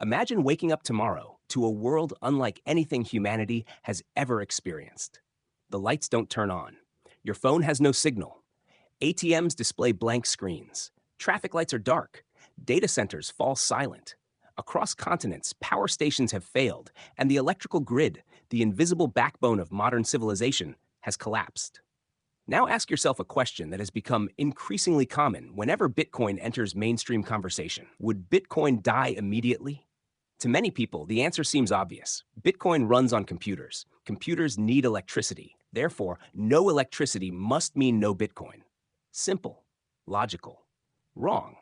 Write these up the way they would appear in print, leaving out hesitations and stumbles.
Imagine waking up tomorrow to a world unlike anything humanity has ever experienced. The lights don't turn on. Your phone has no signal. ATMs display blank screens. Traffic lights are dark. Data centers fall silent. Across continents, power stations have failed, and the electrical grid, the invisible backbone of modern civilization, has collapsed. Now ask yourself a question that has become increasingly common whenever Bitcoin enters mainstream conversation. Would Bitcoin die immediately? To many people, the answer seems obvious. Bitcoin runs on computers. Computers need electricity. Therefore, no electricity must mean no Bitcoin. Simple, logical, wrong,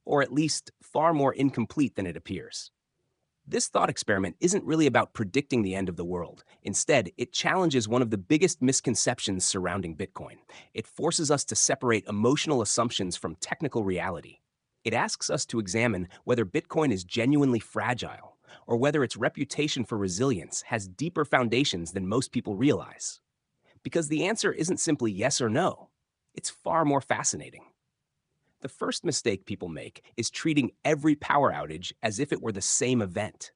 or at least far more incomplete than it appears. This thought experiment isn't really about predicting the end of the world. Instead, it challenges one of the biggest misconceptions surrounding Bitcoin. It forces us to separate emotional assumptions from technical reality. It asks us to examine whether Bitcoin is genuinely fragile, or whether its reputation for resilience has deeper foundations than most people realize. Because the answer isn't simply yes or no, it's far more fascinating. The first mistake people make is treating every power outage as if it were the same event.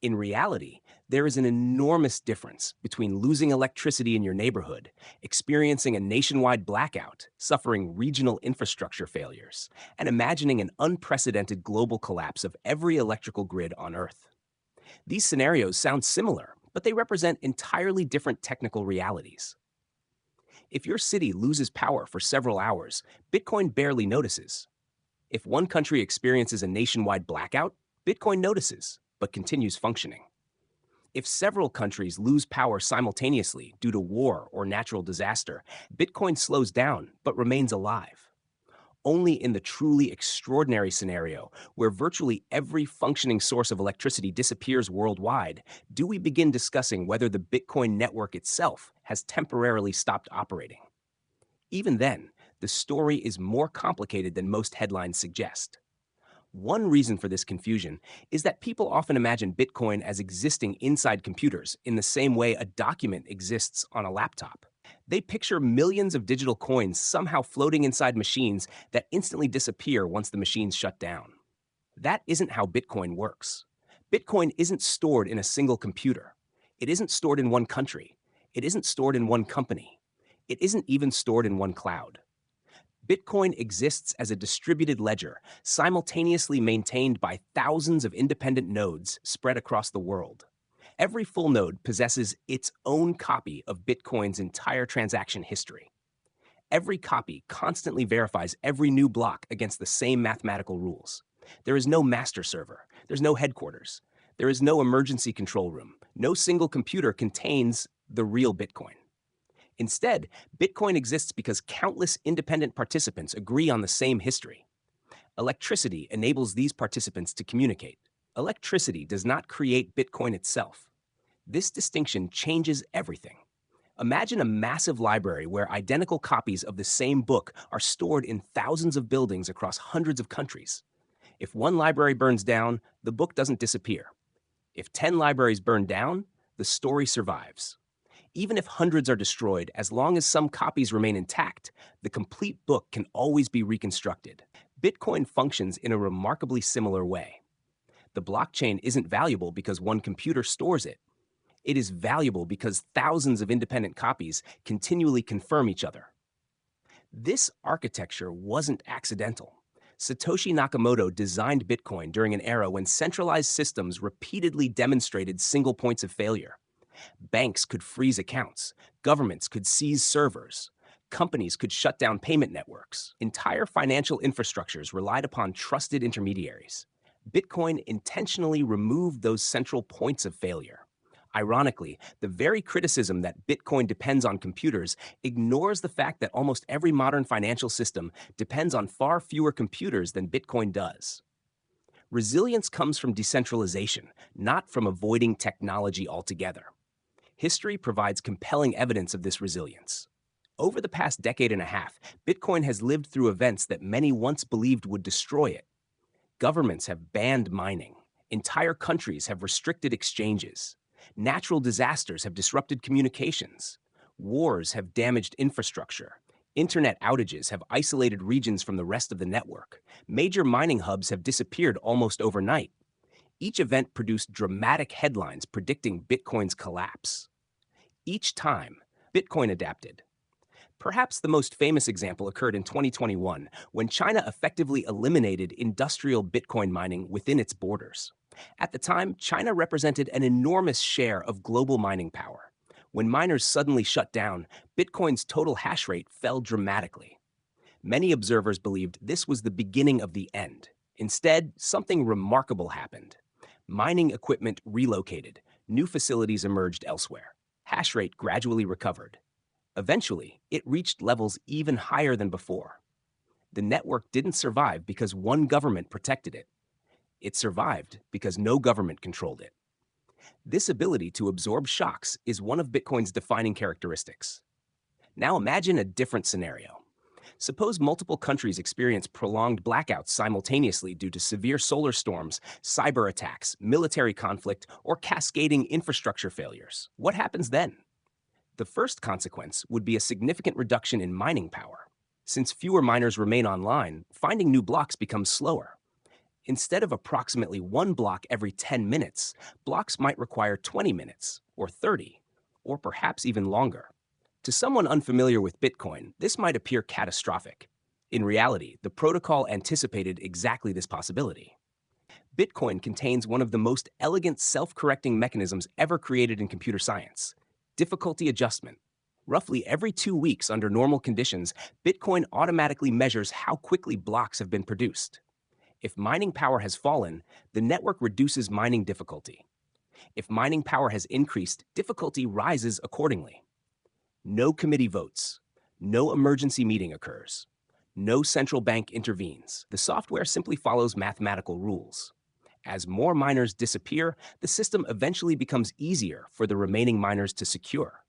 In reality, there is an enormous difference between losing electricity in your neighborhood, experiencing a nationwide blackout, suffering regional infrastructure failures, and imagining an unprecedented global collapse of every electrical grid on Earth. These scenarios sound similar, but they represent entirely different technical realities. If your city loses power for several hours, Bitcoin barely notices. If one country experiences a nationwide blackout, Bitcoin notices, but continues functioning. If several countries lose power simultaneously due to war or natural disaster, Bitcoin slows down but remains alive. Only in the truly extraordinary scenario, where virtually every functioning source of electricity disappears worldwide, do we begin discussing whether the Bitcoin network itself has temporarily stopped operating. Even then, the story is more complicated than most headlines suggest. One reason for this confusion is that people often imagine Bitcoin as existing inside computers in the same way a document exists on a laptop. They picture millions of digital coins somehow floating inside machines that instantly disappear once the machines shut down. That isn't how Bitcoin works. Bitcoin isn't stored in a single computer. It isn't stored in one country. It isn't stored in one company. It isn't even stored in one cloud. Bitcoin exists as a distributed ledger, simultaneously maintained by thousands of independent nodes spread across the world. Every full node possesses its own copy of Bitcoin's entire transaction history. Every copy constantly verifies every new block against the same mathematical rules. There is no master server. There's no headquarters. There is no emergency control room. No single computer contains the real Bitcoin. Instead, Bitcoin exists because countless independent participants agree on the same history. Electricity enables these participants to communicate. Electricity does not create Bitcoin itself. This distinction changes everything. Imagine a massive library where identical copies of the same book are stored in thousands of buildings across hundreds of countries. If one library burns down, the book doesn't disappear. If 10 libraries burn down, the story survives. Even if hundreds are destroyed, as long as some copies remain intact, the complete book can always be reconstructed. Bitcoin functions in a remarkably similar way. The blockchain isn't valuable because one computer stores it. It is valuable because thousands of independent copies continually confirm each other. This architecture wasn't accidental. Satoshi Nakamoto designed Bitcoin during an era when centralized systems repeatedly demonstrated single points of failure. Banks could freeze accounts, governments could seize servers, companies could shut down payment networks. Entire financial infrastructures relied upon trusted intermediaries. Bitcoin intentionally removed those central points of failure. Ironically, the very criticism that Bitcoin depends on computers ignores the fact that almost every modern financial system depends on far fewer computers than Bitcoin does. Resilience comes from decentralization, not from avoiding technology altogether. History provides compelling evidence of this resilience. Over the past decade and a half, Bitcoin has lived through events that many once believed would destroy it. Governments have banned mining. Entire countries have restricted exchanges. Natural disasters have disrupted communications. Wars have damaged infrastructure. Internet outages have isolated regions from the rest of the network. Major mining hubs have disappeared almost overnight. Each event produced dramatic headlines predicting Bitcoin's collapse. Each time, Bitcoin adapted. Perhaps the most famous example occurred in 2021 when China effectively eliminated industrial Bitcoin mining within its borders. At the time, China represented an enormous share of global mining power. When miners suddenly shut down, Bitcoin's total hash rate fell dramatically. Many observers believed this was the beginning of the end. Instead, something remarkable happened. Mining equipment relocated, new facilities emerged elsewhere. Hash rate gradually recovered. Eventually, it reached levels even higher than before. The network didn't survive because one government protected it. It survived because no government controlled it. This ability to absorb shocks is one of Bitcoin's defining characteristics. Now imagine a different scenario. Suppose multiple countries experience prolonged blackouts simultaneously due to severe solar storms, cyber attacks, military conflict, or cascading infrastructure failures. What happens then? The first consequence would be a significant reduction in mining power. Since fewer miners remain online, finding new blocks becomes slower. Instead of approximately one block every 10 minutes, blocks might require 20 minutes, or 30, or perhaps even longer. To someone unfamiliar with Bitcoin, this might appear catastrophic. In reality, the protocol anticipated exactly this possibility. Bitcoin contains one of the most elegant self-correcting mechanisms ever created in computer science: difficulty adjustment. Roughly every 2 weeks under normal conditions, Bitcoin automatically measures how quickly blocks have been produced. If mining power has fallen, the network reduces mining difficulty. If mining power has increased, difficulty rises accordingly. No committee votes. No emergency meeting occurs. No central bank intervenes. The software simply follows mathematical rules. As more miners disappear, the system eventually becomes easier for the remaining miners to secure.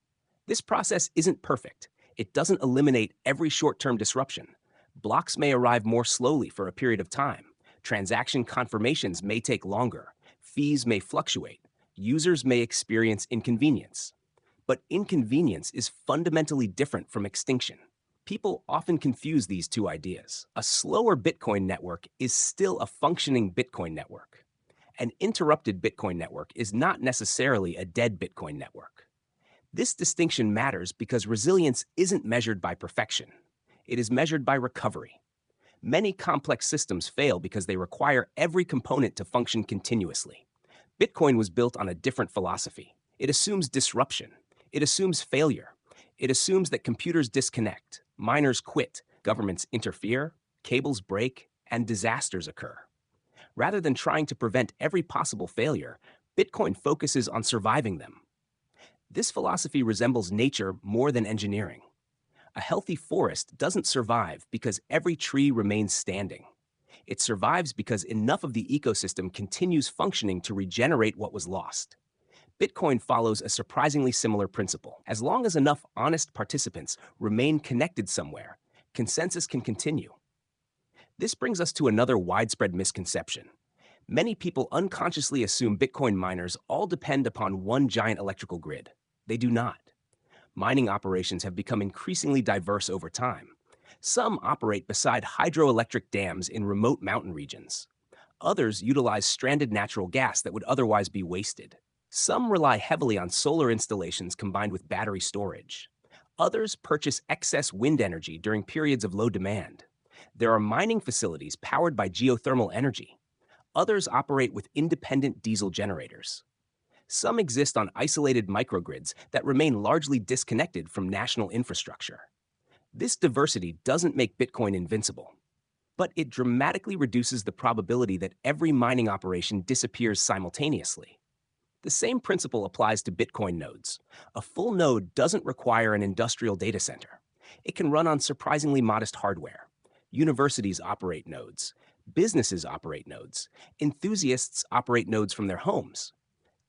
This process isn't perfect. It doesn't eliminate every short-term disruption. Blocks may arrive more slowly for a period of time. Transaction confirmations may take longer. Fees may fluctuate. Users may experience inconvenience. But inconvenience is fundamentally different from extinction. People often confuse these two ideas. A slower Bitcoin network is still a functioning Bitcoin network. An interrupted Bitcoin network is not necessarily a dead Bitcoin network. This distinction matters because resilience isn't measured by perfection. It is measured by recovery. Many complex systems fail because they require every component to function continuously. Bitcoin was built on a different philosophy. It assumes disruption. It assumes failure. It assumes that computers disconnect, miners quit, governments interfere, cables break, and disasters occur. Rather than trying to prevent every possible failure, Bitcoin focuses on surviving them. This philosophy resembles nature more than engineering. A healthy forest doesn't survive because every tree remains standing. It survives because enough of the ecosystem continues functioning to regenerate what was lost. Bitcoin follows a surprisingly similar principle. As long as enough honest participants remain connected somewhere, consensus can continue. This brings us to another widespread misconception. Many people unconsciously assume Bitcoin miners all depend upon one giant electrical grid. They do not. Mining operations have become increasingly diverse over time. Some operate beside hydroelectric dams in remote mountain regions. Others utilize stranded natural gas that would otherwise be wasted. Some rely heavily on solar installations combined with battery storage. Others purchase excess wind energy during periods of low demand. There are mining facilities powered by geothermal energy. Others operate with independent diesel generators. Some exist on isolated microgrids that remain largely disconnected from national infrastructure. This diversity doesn't make Bitcoin invincible, but it dramatically reduces the probability that every mining operation disappears simultaneously. The same principle applies to Bitcoin nodes. A full node doesn't require an industrial data center. It can run on surprisingly modest hardware. Universities operate nodes. Businesses operate nodes. Enthusiasts operate nodes from their homes.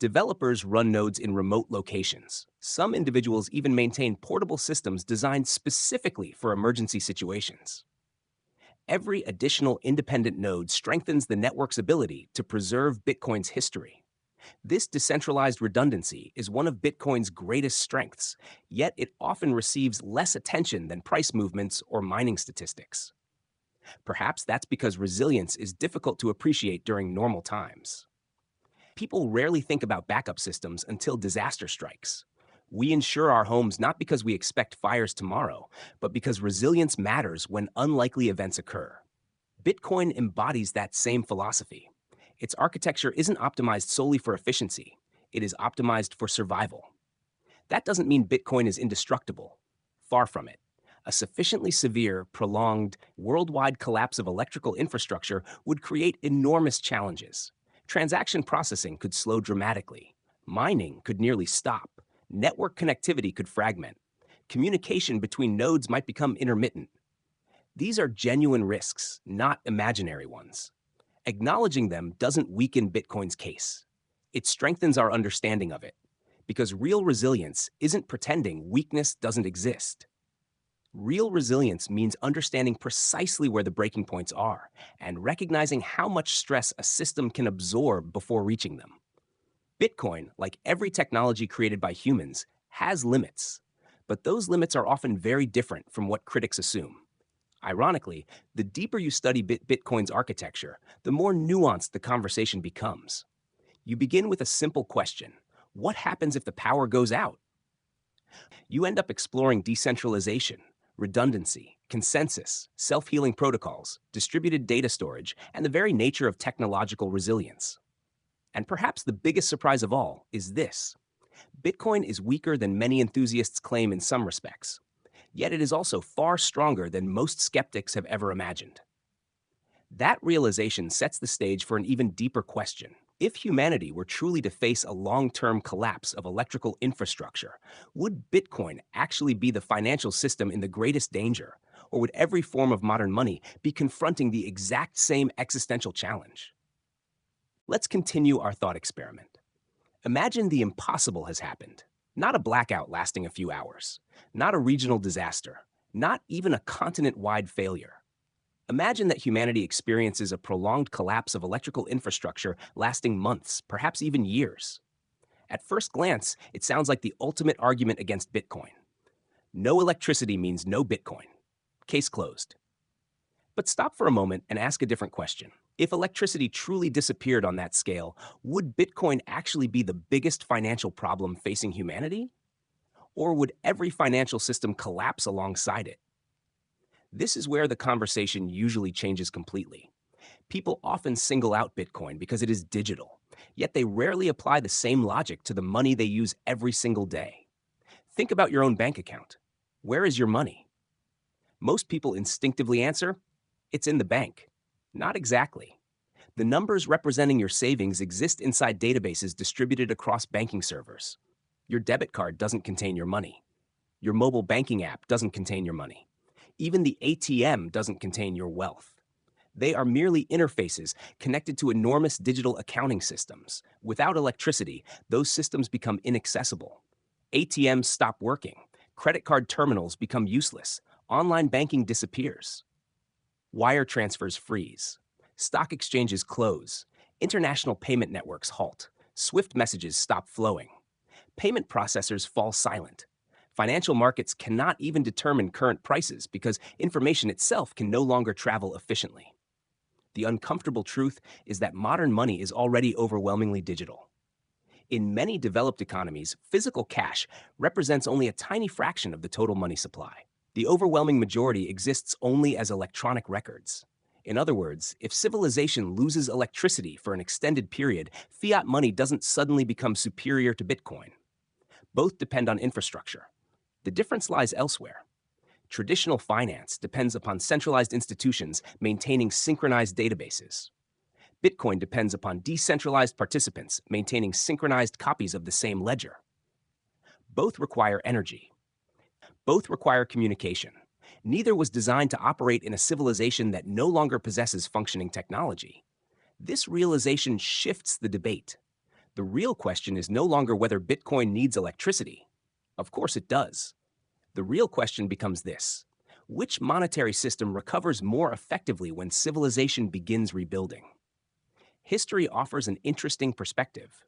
Developers run nodes in remote locations. Some individuals even maintain portable systems designed specifically for emergency situations. Every additional independent node strengthens the network's ability to preserve Bitcoin's history. This decentralized redundancy is one of Bitcoin's greatest strengths, yet it often receives less attention than price movements or mining statistics. Perhaps that's because resilience is difficult to appreciate during normal times. People rarely think about backup systems until disaster strikes. We insure our homes not because we expect fires tomorrow, but because resilience matters when unlikely events occur. Bitcoin embodies that same philosophy. Its architecture isn't optimized solely for efficiency, it is optimized for survival. That doesn't mean Bitcoin is indestructible. Far from it. A sufficiently severe, prolonged, worldwide collapse of electrical infrastructure would create enormous challenges. Transaction processing could slow dramatically. Mining could nearly stop. Network connectivity could fragment. Communication between nodes might become intermittent. These are genuine risks, not imaginary ones. Acknowledging them doesn't weaken Bitcoin's case. It strengthens our understanding of it. Because real resilience isn't pretending weakness doesn't exist. Real resilience means understanding precisely where the breaking points are and recognizing how much stress a system can absorb before reaching them. Bitcoin, like every technology created by humans, has limits, but those limits are often very different from what critics assume. Ironically, the deeper you study Bitcoin's architecture, the more nuanced the conversation becomes. You begin with a simple question: what happens if the power goes out? You end up exploring decentralization, redundancy, consensus, self-healing protocols, distributed data storage, and the very nature of technological resilience. And perhaps the biggest surprise of all is this: Bitcoin is weaker than many enthusiasts claim in some respects, yet it is also far stronger than most skeptics have ever imagined. That realization sets the stage for an even deeper question. If humanity were truly to face a long-term collapse of electrical infrastructure, would Bitcoin actually be the financial system in the greatest danger? Or would every form of modern money be confronting the exact same existential challenge? Let's continue our thought experiment. Imagine the impossible has happened. Not a blackout lasting a few hours, not a regional disaster, not even a continent-wide failure. Imagine that humanity experiences a prolonged collapse of electrical infrastructure lasting months, perhaps even years. At first glance, it sounds like the ultimate argument against Bitcoin. No electricity means no Bitcoin. Case closed. But stop for a moment and ask a different question. If electricity truly disappeared on that scale, would Bitcoin actually be the biggest financial problem facing humanity? Or would every financial system collapse alongside it? This is where the conversation usually changes completely. People often single out Bitcoin because it is digital, yet they rarely apply the same logic to the money they use every single day. Think about your own bank account. Where is your money? Most people instinctively answer, it's in the bank. Not exactly. The numbers representing your savings exist inside databases distributed across banking servers. Your debit card doesn't contain your money. Your mobile banking app doesn't contain your money. Even the ATM doesn't contain your wealth. They are merely interfaces connected to enormous digital accounting systems. Without electricity, those systems become inaccessible. ATMs stop working. Credit card terminals become useless. Online banking disappears. Wire transfers freeze. Stock exchanges close. International payment networks halt. Swift messages stop flowing. Payment processors fall silent. Financial markets cannot even determine current prices because information itself can no longer travel efficiently. The uncomfortable truth is that modern money is already overwhelmingly digital. In many developed economies, physical cash represents only a tiny fraction of the total money supply. The overwhelming majority exists only as electronic records. In other words, if civilization loses electricity for an extended period, fiat money doesn't suddenly become superior to Bitcoin. Both depend on infrastructure. The difference lies elsewhere. Traditional finance depends upon centralized institutions maintaining synchronized databases. Bitcoin depends upon decentralized participants maintaining synchronized copies of the same ledger. Both require energy. Both require communication. Neither was designed to operate in a civilization that no longer possesses functioning technology. This realization shifts the debate. The real question is no longer whether Bitcoin needs electricity. Of course it does. The real question becomes this: which monetary system recovers more effectively when civilization begins rebuilding? History offers an interesting perspective.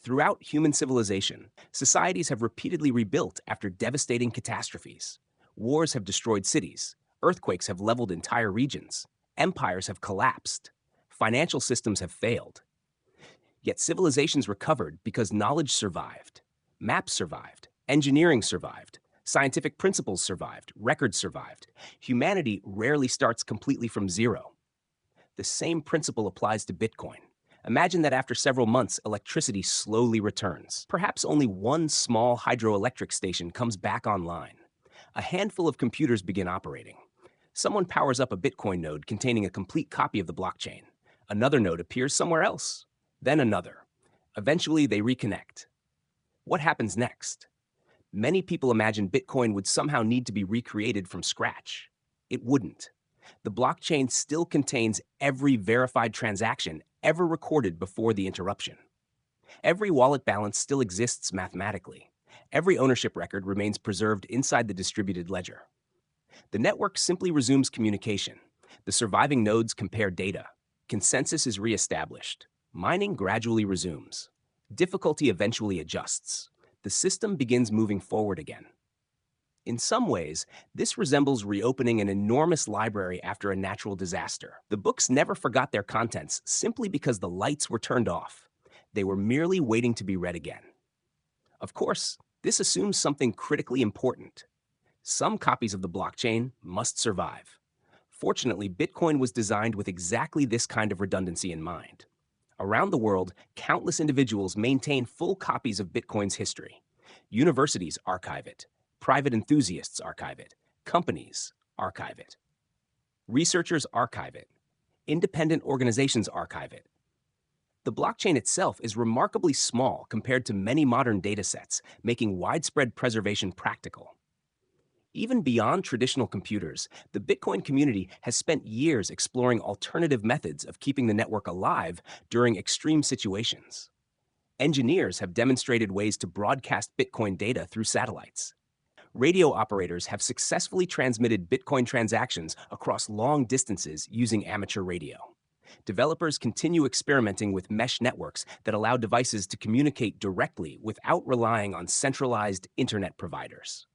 Throughout human civilization, societies have repeatedly rebuilt after devastating catastrophes. Wars have destroyed cities, earthquakes have leveled entire regions, empires have collapsed, financial systems have failed. Yet civilizations recovered because knowledge survived, maps survived, engineering survived, scientific principles survived, records survived. Humanity rarely starts completely from zero. The same principle applies to Bitcoin. Imagine that after several months, electricity slowly returns. Perhaps only one small hydroelectric station comes back online. A handful of computers begin operating. Someone powers up a Bitcoin node containing a complete copy of the blockchain. Another node appears somewhere else. Then another. Eventually, they reconnect. What happens next? Many people imagine Bitcoin would somehow need to be recreated from scratch. It wouldn't. The blockchain still contains every verified transaction ever recorded before the interruption. Every wallet balance still exists mathematically. Every ownership record remains preserved inside the distributed ledger. The network simply resumes communication. The surviving nodes compare data. Consensus is reestablished. Mining gradually resumes. Difficulty eventually adjusts. The system begins moving forward again. In some ways, this resembles reopening an enormous library after a natural disaster. The books never forgot their contents simply because the lights were turned off. They were merely waiting to be read again. Of course, this assumes something critically important. Some copies of the blockchain must survive. Fortunately, Bitcoin was designed with exactly this kind of redundancy in mind. Around the world, countless individuals maintain full copies of Bitcoin's history. Universities archive it. Private enthusiasts archive it. Companies archive it. Researchers archive it. Independent organizations archive it. The blockchain itself is remarkably small compared to many modern datasets, making widespread preservation practical. Even beyond traditional computers, the Bitcoin community has spent years exploring alternative methods of keeping the network alive during extreme situations. Engineers have demonstrated ways to broadcast Bitcoin data through satellites. Radio operators have successfully transmitted Bitcoin transactions across long distances using amateur radio. Developers continue experimenting with mesh networks that allow devices to communicate directly without relying on centralized internet providers.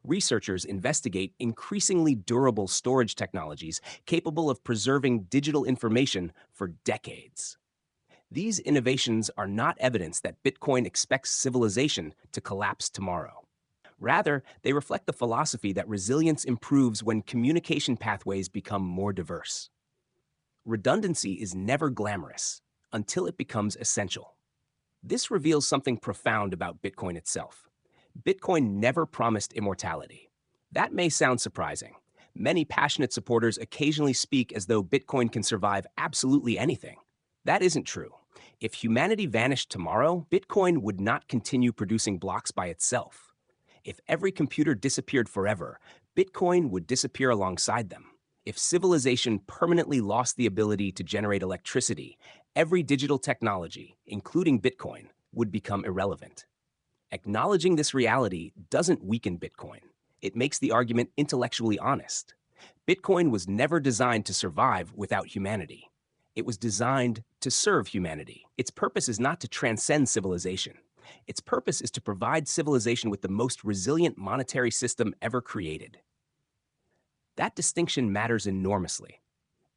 Researchers investigate increasingly durable storage technologies capable of preserving digital information for decades. These innovations are not evidence that Bitcoin expects civilization to collapse tomorrow. Rather, they reflect the philosophy that resilience improves when communication pathways become more diverse. Redundancy is never glamorous until it becomes essential. This reveals something profound about Bitcoin itself. Bitcoin never promised immortality. That may sound surprising. Many passionate supporters occasionally speak as though Bitcoin can survive absolutely anything. That isn't true. If humanity vanished tomorrow, Bitcoin would not continue producing blocks by itself. If every computer disappeared forever, Bitcoin would disappear alongside them. If civilization permanently lost the ability to generate electricity, every digital technology, including Bitcoin, would become irrelevant. Acknowledging this reality doesn't weaken Bitcoin. It makes the argument intellectually honest. Bitcoin was never designed to survive without humanity. It was designed to serve humanity. Its purpose is not to transcend civilization. Its purpose is to provide civilization with the most resilient monetary system ever created. That distinction matters enormously.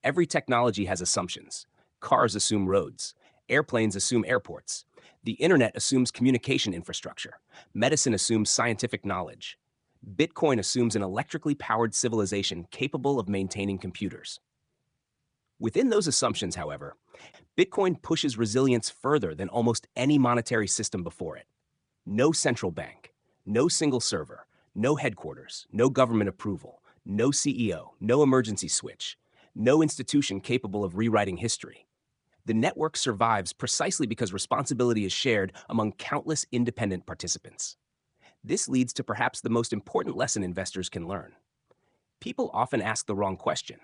Every technology has assumptions. Cars assume roads. Airplanes assume airports. The internet assumes communication infrastructure. Medicine assumes scientific knowledge. Bitcoin assumes an electrically powered civilization capable of maintaining computers. Within those assumptions, however, Bitcoin pushes resilience further than almost any monetary system before it. No central bank, no single server, no headquarters, no government approval, no CEO, no emergency switch, no institution capable of rewriting history. The network survives precisely because responsibility is shared among countless independent participants. This leads to perhaps the most important lesson investors can learn. People often ask the wrong question.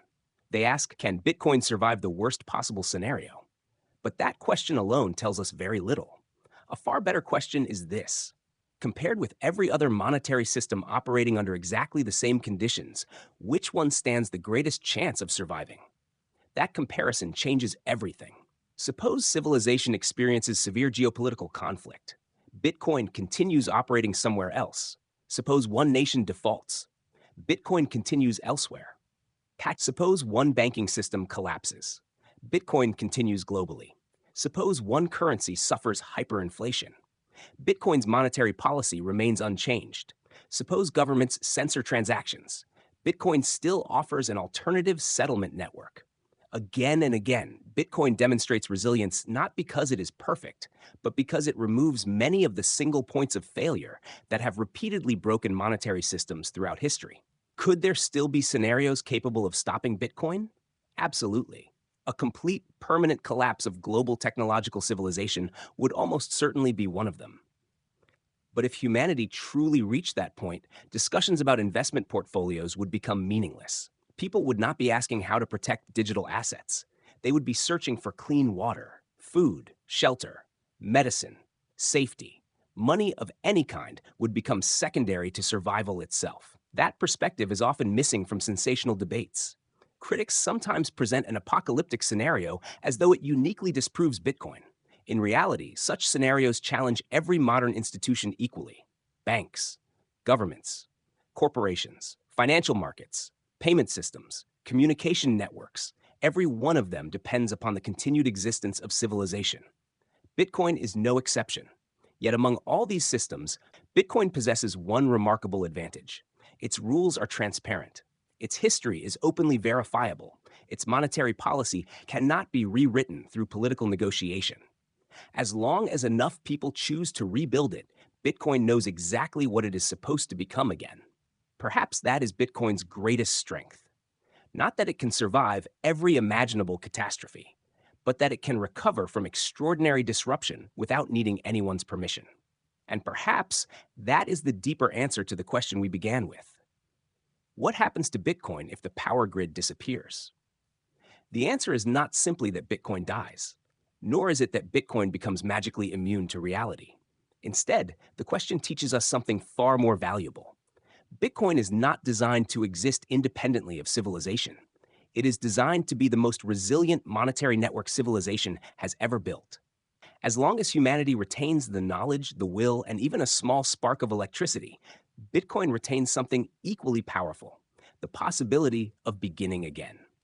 They ask, can Bitcoin survive the worst possible scenario? But that question alone tells us very little. A far better question is this. Compared with every other monetary system operating under exactly the same conditions, which one stands the greatest chance of surviving? That comparison changes everything. Suppose civilization experiences severe geopolitical conflict. Bitcoin continues operating somewhere else. Suppose one nation defaults. Bitcoin continues elsewhere. Suppose one banking system collapses. Bitcoin continues globally. Suppose one currency suffers hyperinflation. Bitcoin's monetary policy remains unchanged. Suppose governments censor transactions. Bitcoin still offers an alternative settlement network. Again and again, Bitcoin demonstrates resilience not because it is perfect, but because it removes many of the single points of failure that have repeatedly broken monetary systems throughout history. Could there still be scenarios capable of stopping Bitcoin? Absolutely. A complete, permanent collapse of global technological civilization would almost certainly be one of them. But if humanity truly reached that point, discussions about investment portfolios would become meaningless. People would not be asking how to protect digital assets. They would be searching for clean water, food, shelter, medicine, safety. Money of any kind would become secondary to survival itself. That perspective is often missing from sensational debates. Critics sometimes present an apocalyptic scenario as though it uniquely disproves Bitcoin. In reality, such scenarios challenge every modern institution equally: banks, governments, corporations, financial markets, payment systems, communication networks. Every one of them depends upon the continued existence of civilization. Bitcoin is no exception. Yet among all these systems, Bitcoin possesses one remarkable advantage. Its rules are transparent. Its history is openly verifiable. Its monetary policy cannot be rewritten through political negotiation. As long as enough people choose to rebuild it, Bitcoin knows exactly what it is supposed to become again. Perhaps that is Bitcoin's greatest strength. Not that it can survive every imaginable catastrophe, but that it can recover from extraordinary disruption without needing anyone's permission. And perhaps that is the deeper answer to the question we began with. What happens to Bitcoin if the power grid disappears? The answer is not simply that Bitcoin dies, nor is it that Bitcoin becomes magically immune to reality. Instead, the question teaches us something far more valuable. Bitcoin is not designed to exist independently of civilization. It is designed to be the most resilient monetary network civilization has ever built. As long as humanity retains the knowledge, the will, and even a small spark of electricity, Bitcoin retains something equally powerful: the possibility of beginning again.